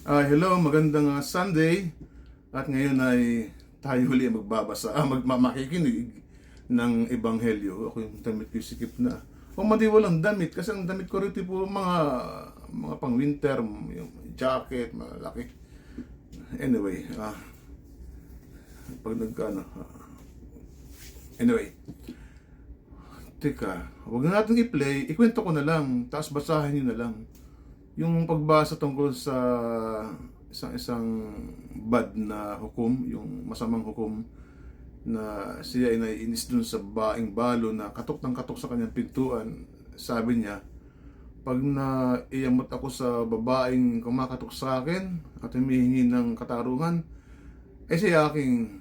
Hello, magandang Sunday. At ngayon ay tayo huli makikinig ng Ebanghelyo. Ako yung damit ko sikip na. O walang damit kasi ang damit ko rito po mga pang winter, yung jacket, malaki. Anyway, pag nagkano. Anyway, teka, wag na natin i-play, ikwento ko na lang, tapos basahin niyo na lang. Yung pagbasa tungkol sa isang bad na hukom, yung masamang hukom na siya ay naiinis dun sa baing balo na katok ng katok sa kanyang pintuan. Sabi niya, pag naiamot ako sa babaeng kumakatok sa akin at humihingi ng katarungan, ay siya aking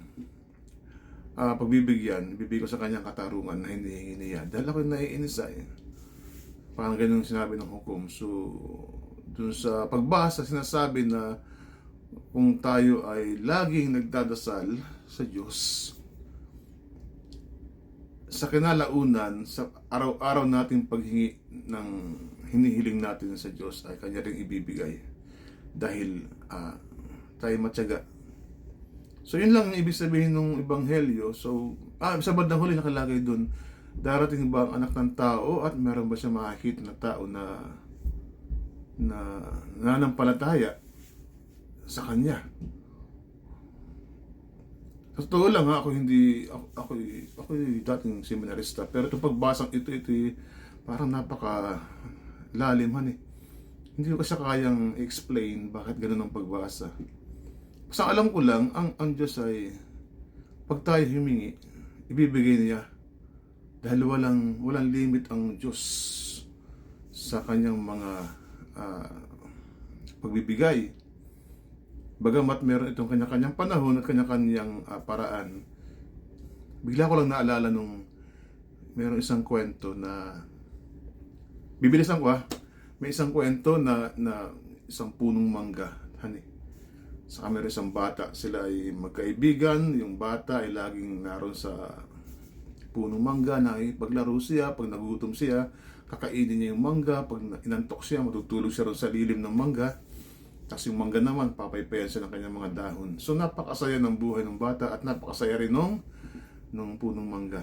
pagbibigyan, bibigay ko sa kanyang katarungan na hinihingi niya. Dahil ako naiinis ay parang ganun sinabi ng hukom. So, dun sa pagbasa, sinasabi na kung tayo ay laging nagdadasal sa Diyos, sa kinalaunan, sa araw-araw nating paghingi ng hinihiling natin sa Diyos ay Kanya rin ibibigay. Dahil tayo matyaga. So yun lang ang ibig sabihin ng Ebanghelyo. So, sa bandang huli nakalagay dun, darating ba ang anak ng tao at meron ba siya makikita na tao na nananampalataya sa kanya. Sa totoo lang ako dating seminarista, pero itong pagbasang ito parang napaka lalim Hindi ko kasi kayang explain bakit ganun ang pagbasa. Basta alam ko lang, ang Diyos ay pag tayo humingi, ibibigay niya. Dahil walang limit ang Diyos sa kanyang mga pagbibigay. Bagamat meron itong kanya-kanyang panahon at kanya-kanyang paraan. Bigla ko lang naalala nung meron isang kwento na bibilisan ko may isang kwento na isang punong mangga, Saka meron isang bata, sila ay magkaibigan, yung bata ay laging naroon sa punong mangga, paglaro siya, pag nagutom siya, kakainin niya yung mangga, pag inantok siya, matutulog siya ron sa lilim ng mangga. Tapos yung mangga naman, papaypayan siya ng kanyang mga dahon. So napakasaya ng buhay ng bata at napakasaya rin nung punong mangga.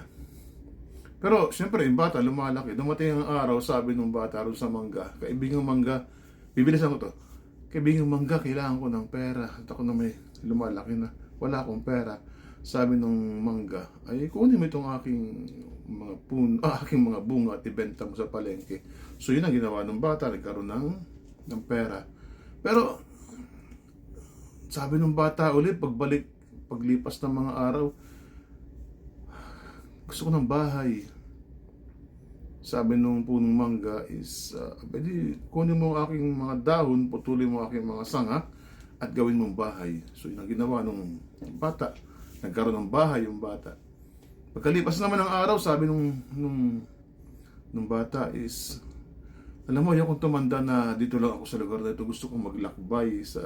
Pero siyempre yung bata lumalaki. Dumating ang araw, sabi ng bata ron sa mangga, kaibigang mangga, bibilisan ko to. Kaibigang mangga, kailangan ko ng pera. At ako na may lumalaki na, wala akong pera. Sabi ng mangga, ay kunin mo itong aking mga bunga at ibenta mo sa palengke. So yun ang ginawa ng bata, nagkaroon ng pera. Pero sabi ng bata ulit, paglipas ng mga araw, gusto ko ng bahay. Sabi nung punong mangga is, kunin mo ang aking mga dahon, putulin mo ang aking mga sanga, at gawin mong bahay. So yun ang ginawa nung bata. Nagkaroon ng bahay yung bata. Pagkalipas naman ng araw, sabi nung bata is, alam mo, yung kung tumanda na dito lang ako sa lugar na ito, gusto kong maglakbay sa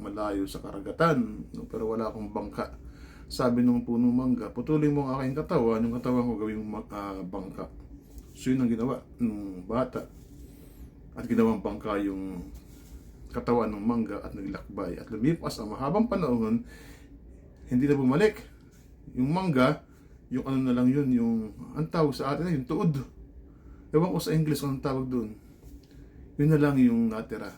malayo sa karagatan, pero wala akong bangka. Sabi nung punong mangga, putulin mo ang aking katawan, yung katawan ko gawing bangka. So yun ang ginawa ng bata. At ginawang bangka yung katawan ng mangga at naglakbay. At lumipas ang mahabang panahon, hindi na bumalik. Yung mangga, yung ano na lang yun, yung ang tawag sa atin yung tuod. Ewan ko sa English anong tawag doon. Yun na lang yung natira.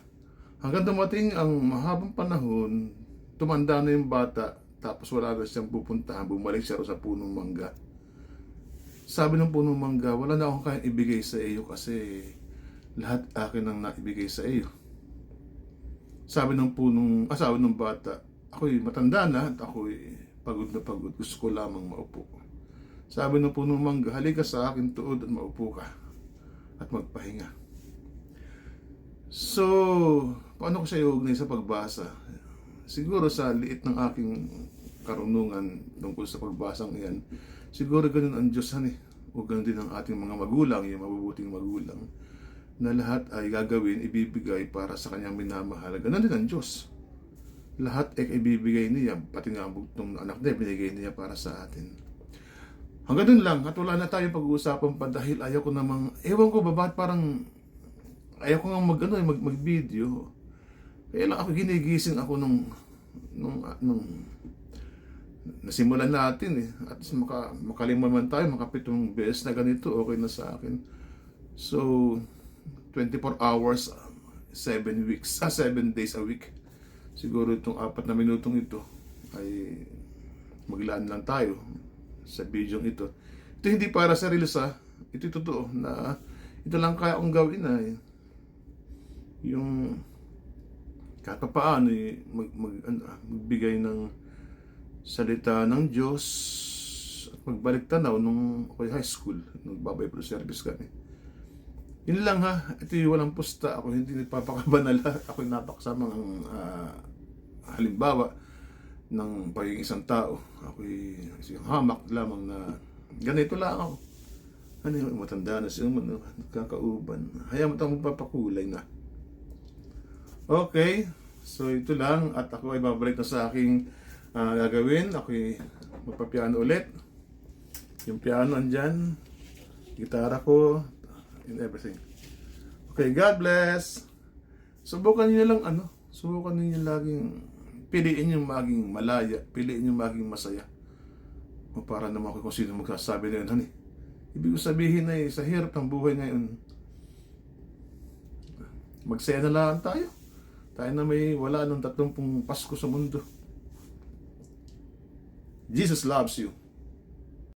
Hanggang dumating ang mahabang panahon, tumanda na yung bata, tapos wala na siyang pupuntahan, bumalik siya sa punong mangga. Sabi ng punong mangga, wala na akong kayang ibigay sa iyo kasi lahat akin ang naibigay sa iyo. Sabi ng bata, ako'y matanda na at ako'y pagod na pagod. Gusto ko lamang maupo. Sabi ng punong mangga, halika sa akin tuod at maupo ka at magpahinga. So, paano ko siya iugnay sa pagbasa? Siguro sa liit ng aking karunungan tungkol sa pagbasang iyan, siguro ganun ang Diyos o ganun din ang ating mga magulang, yung mabubuting magulang, na lahat ay gagawin, ibibigay para sa kanyang minamahal. Ganun din ang Diyos. Lahat ay ibibigay niya, pati nga ang bugtong anak niya, binigay niya para sa atin. Hanggang dun lang, at wala na tayong pag-uusapan pa dahil ayaw ko namang, ewan ko ba, parang ayaw ko nga mag-video. Kaya lang ako ginigising ako nung nasimulan natin eh. At least makalima man tayo, makapitong beses na ganito, okay na sa akin. So, 24 hours, 7 weeks, 7 days a week. Siguro itong 4 na minutong ito ay maglaan lang tayo sa video ito. Ito hindi para sa reels ha. Ito totoo na ito lang kaya kong gawin na yung kahit pa paano magbigay ng salita ng Diyos at magbalik tanaw nung ako'y high school, nagbabible service kami. Yun lang ha, ito yung walang pusta, ako hindi nagpapakabanala, ako'y napakasamang halimbawa ng pagiging isang tao. Ako'y hamak lamang na ganito lang ako. Ano yung matanda na siya, nagkakauban. Hayaan mo itong magpapakulay na. Okay, so ito lang at ako ay babalik na sa aking gagawin. Ako ay magpapiano ulit. Yung piano andyan, gitara ko, and everything. Okay, God bless. Subukan niyo lang subukan niyo laging piliin yung maging malaya, piliin yung maging masaya. O para naman ako kung sino magsasabi na yun, honey. Ibig sabihin na sa hirap ng buhay ngayon, magsaya na lang tayo. Tayo na may wala nung 30 Pasko sa mundo. Jesus loves you.